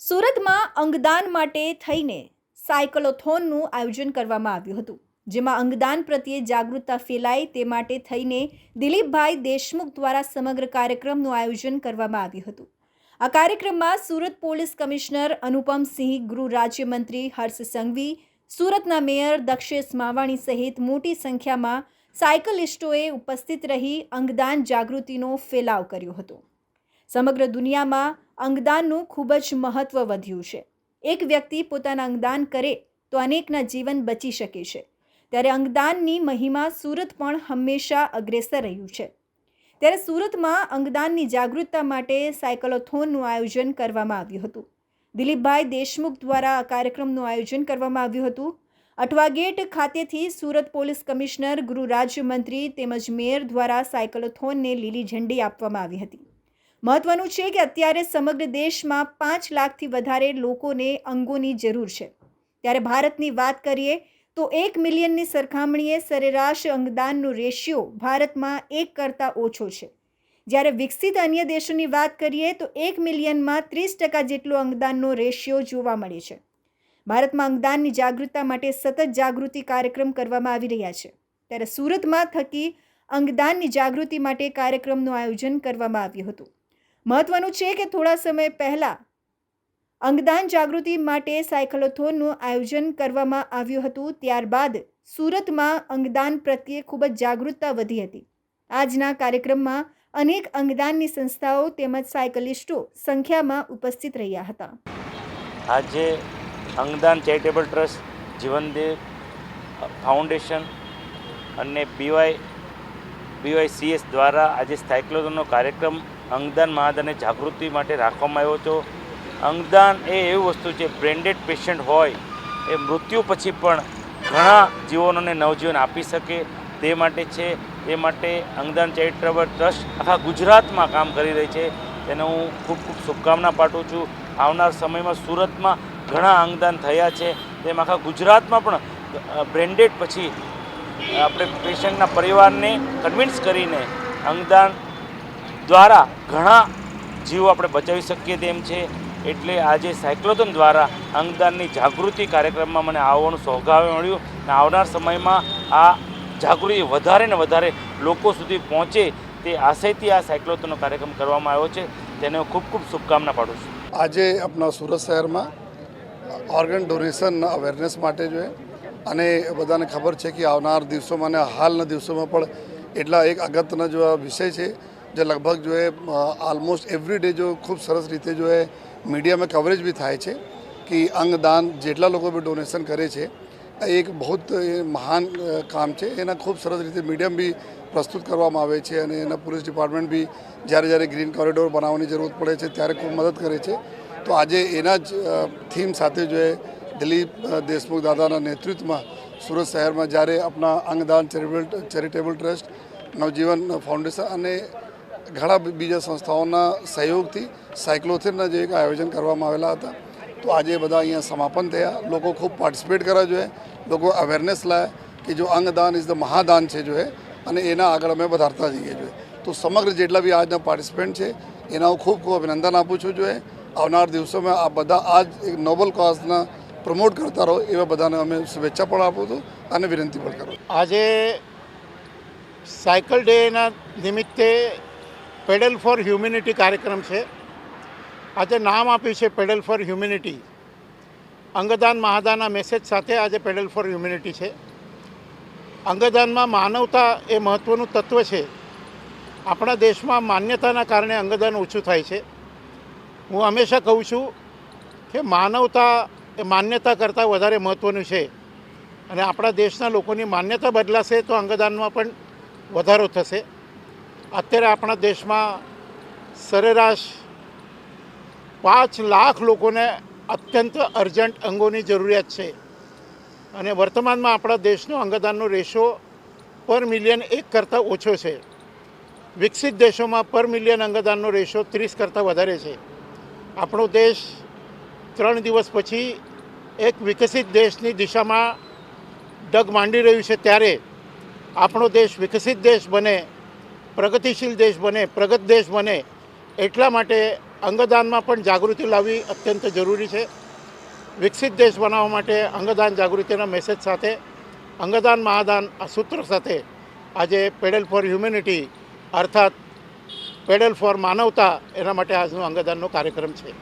સુરતમાં અંગદાન માટે થઈને સાયકલોથોનનું આયોજન કરવામાં આવ્યું હતું, જેમાં અંગદાન પ્રત્યે જાગૃતતા ફેલાય તે માટે થઈને દિલીપભાઈ દેશમુખ દ્વારા સમગ્ર કાર્યક્રમનું આયોજન કરવામાં આવ્યું હતું. આ કાર્યક્રમમાં સુરત પોલીસ કમિશનર અનુપમસિંહ, ગૃહ રાજ્યમંત્રી હર્ષ સંઘવી, સુરતના મેયર દક્ષેશ માવાણી સહિત મોટી સંખ્યામાં સાયકલિસ્ટોએ ઉપસ્થિત રહી અંગદાન જાગૃતિનો ફેલાવ કર્યો હતો. સમગ્ર દુનિયામાં અંગદાનનું ખૂબ જ મહત્ત્વ વધ્યું છે. એક વ્યક્તિ પોતાના અંગદાન કરે તો અનેકના જીવન બચી શકે છે. ત્યારે અંગદાનની મહિમા સુરત પણ હંમેશા અગ્રેસર રહ્યું છે. ત્યારે સુરતમાં અંગદાનની જાગૃતતા માટે સાયકલોથોનનું આયોજન કરવામાં આવ્યું હતું. દિલીપભાઈ દેશમુખ દ્વારા આ કાર્યક્રમનું આયોજન કરવામાં આવ્યું હતું. અઠવા ગેટ ખાતેથી સુરત પોલીસ કમિશનર, ગૃહ રાજ્યમંત્રી તેમજ મેયર દ્વારા સાયકલોથોનને લીલી ઝંડી આપવામાં આવી હતી. મહત્વનું છે કે અત્યારે સમગ્ર દેશમાં 5 લાખથી વધારે લોકોને અંગોની જરૂર છે. ત્યારે ભારતની વાત કરીએ તો 1 મિલિયનની સરખામણીએ સરેરાશ અંગદાનનો રેશિયો ભારતમાં 1 કરતાં ઓછો છે. જ્યારે વિકસિત અન્ય દેશોની વાત કરીએ તો 1 મિલિયનમાં 30% જેટલો અંગદાનનો રેશિયો જોવા મળે છે. ભારતમાં અંગદાનની જાગૃતતા માટે સતત જાગૃતિ કાર્યક્રમ કરવામાં આવી રહ્યા છે. ત્યારે સુરતમાં થકી અંગદાનની જાગૃતિ માટે કાર્યક્રમનું આયોજન કરવામાં આવ્યું હતું. મહત્વનું છે કે થોડા સમય પહેલાં અંગદાન જાગૃતિ માટે સાયકલોથોનનું આયોજન કરવામાં આવ્યું હતું. ત્યારબાદ સુરતમાં અંગદાન પ્રત્યે ખૂબ જ જાગૃતતા વધી હતી. આજના કાર્યક્રમમાં અનેક અંગદાનની સંસ્થાઓ તેમજ સાયકલિસ્ટો સંખ્યામાં ઉપસ્થિત રહ્યા હતા. આજે અંગદાન ચેરિટેબલ ટ્રસ્ટ, જીવનદેવ ફાઉન્ડેશન અને BYCS દ્વારા આજે સાયકલોથોનનો કાર્યક્રમ અંગદાન મહાદાનની જાગૃતિ માટે રાખવામાં આવ્યો હતો. અંગદાન એ એવી વસ્તુ છે, બ્રેન્ડેડ પેશન્ટ હોય એ મૃત્યુ પછી પણ ઘણા જીવનોને નવજીવન આપી શકે તે માટે છે. તે માટે અંગદાન ચેરિટેબલ ટ્રસ્ટ આખા ગુજરાતમાં કામ કરી રહી છે. તેને હું ખૂબ ખૂબ શુભકામના પાઠવું છું. આવનાર સમયમાં સુરતમાં ઘણા અંગદાન થયા છે, તેમ આખા ગુજરાતમાં પણ બ્રેન્ડેડ પછી આપણે પેશન્ટના પરિવારને કન્વિન્સ કરીને અંગદાન દ્વારા ઘણા જીવો આપણે બચાવી શકીએ તેમ છે. એટલે આજે સાયક્લોથોન દ્વારા અંગદાનની જાગૃતિ કાર્યક્રમમાં મને આવવાનું સૌભાગ્ય મળ્યું અને આવનાર સમયમાં આ જાગૃતિ વધારે ને વધારે લોકો સુધી પહોંચે તે આશયથી આ સાયક્લોથોનનો કાર્યક્રમ કરવામાં આવ્યો છે. તેને હું ખૂબ ખૂબ શુભકામના પાઠવું છું. આજે આપણા સુરત શહેરમાં ઓર્ગન ડોનેશન અવેરનેસ માટે જોઈએ અને બધાને ખબર છે કે આવનાર દિવસોમાં અને હાલના દિવસોમાં પણ એટલા એક અગત્યનો જો વિષય છે જે લગભગ જો એ ઓલમોસ્ટ એવરી ડે જો ખૂબ સરસ રીતે જો એ મીડિયામાં કવરેજ બી થાય છે કે અંગદાન જેટલા લોકો બી ડોનેશન કરે છે એક બહુ મહાન કામ છે. એના ખૂબ સરસ રીતે મીડિયમ બી પ્રસ્તુત કરવામાં આવે છે અને એના પોલીસ ડિપાર્ટમેન્ટ બી જ્યારે ગ્રીન કોરિડોર બનાવવાની જરૂરત પડે છે ત્યારે ખૂબ મદદ કરે છે. તો આજે એના જ થીમ સાથે જો એ દિલીપ દેશમુખ દાદાના નેતૃત્વમાં સુરત શહેરમાં જ્યારે આપણા અંગદાન ચેરિટેબલ ટ્રસ્ટ, નવજીવન ફાઉન્ડેશન અને ઘણા બીજા સંસ્થાઓના સહયોગથી સાયક્લોથોનના જે એક આયોજન કરવામાં આવેલા હતા. તો આજે બધા અહીંયા સમાપન થયા. લોકો ખૂબ પાર્ટિસિપેટ કરવા જોઈએ, લોકો અવેરનેસ લાવે કે જો અંગદાન ઇઝ ધ મહાદાન છે જો અને એના આગળ અમે વધારતા જઈએ જોઈએ. તો સમગ્ર જેટલા બી આજના પાર્ટિસિપન્ટ છે એના હું ખૂબ ખૂબ અભિનંદન આપું છું. જોઈએ આવનાર દિવસોમાં આ બધા આ જ એક નોબલ કોઝના પ્રમોટ કરતા રહો એવા બધાને અમે શુભેચ્છા પણ આપું છું અને વિનંતી પણ કરું. આજે સાયકલ ડેના નિમિત્તે પેડલ ફોર હ્યુમેનિટી કાર્યક્રમ છે. આજે નામ આપ્યું છે પેડલ ફોર હ્યુમેનિટી. અંગદાન મહાદાનના મેસેજ સાથે આજે પેડલ ફોર હ્યુમેનિટી છે. અંગદાનમાં માનવતા એ મહત્ત્વનું તત્વ છે. આપણા દેશમાં માન્યતાના કારણે અંગદાન ઓછું થાય છે. હું હંમેશા કહું છું કે માનવતા એ માન્યતા કરતાં વધારે મહત્ત્વનું છે અને આપણા દેશના લોકોની માન્યતા બદલાશે તો અંગદાનમાં પણ વધારો થશે. અત્યારે આપણા દેશમાં સરેરાશ 5 લાખ લોકોને અત્યંત અર્જન્ટ અંગોની જરૂરિયાત છે અને વર્તમાનમાં આપણા દેશનો અંગદાનનો રેશિયો પર મિલિયન 1 કરતાં ઓછો છે. વિકસિત દેશોમાં પર મિલિયન અંગદાનનો રેશિયો 30 કરતાં વધારે છે. આપણો દેશ 3 દિવસ પછી એક વિકસિત દેશની દિશામાં ડગ માંડી રહ્યું છે. ત્યારે આપણો દેશ વિકસિત દેશ બને, પ્રગતિશીલ દેશ બને, પ્રગત દેશ બને એટલા માટે અંગદાનમાં પણ જાગૃતિ લાવવી અત્યંત જરૂરી છે. વિકસિત દેશ બનાવવા માટે અંગદાન જાગૃતિના મેસેજ સાથે અંગદાન મહાદાન આ સૂત્ર સાથે આજે પેડલ ફોર હ્યુમેનિટી અર્થાત પેડલ ફોર માનવતા એના માટે આજનો અંગદાનનો કાર્યક્રમ છે.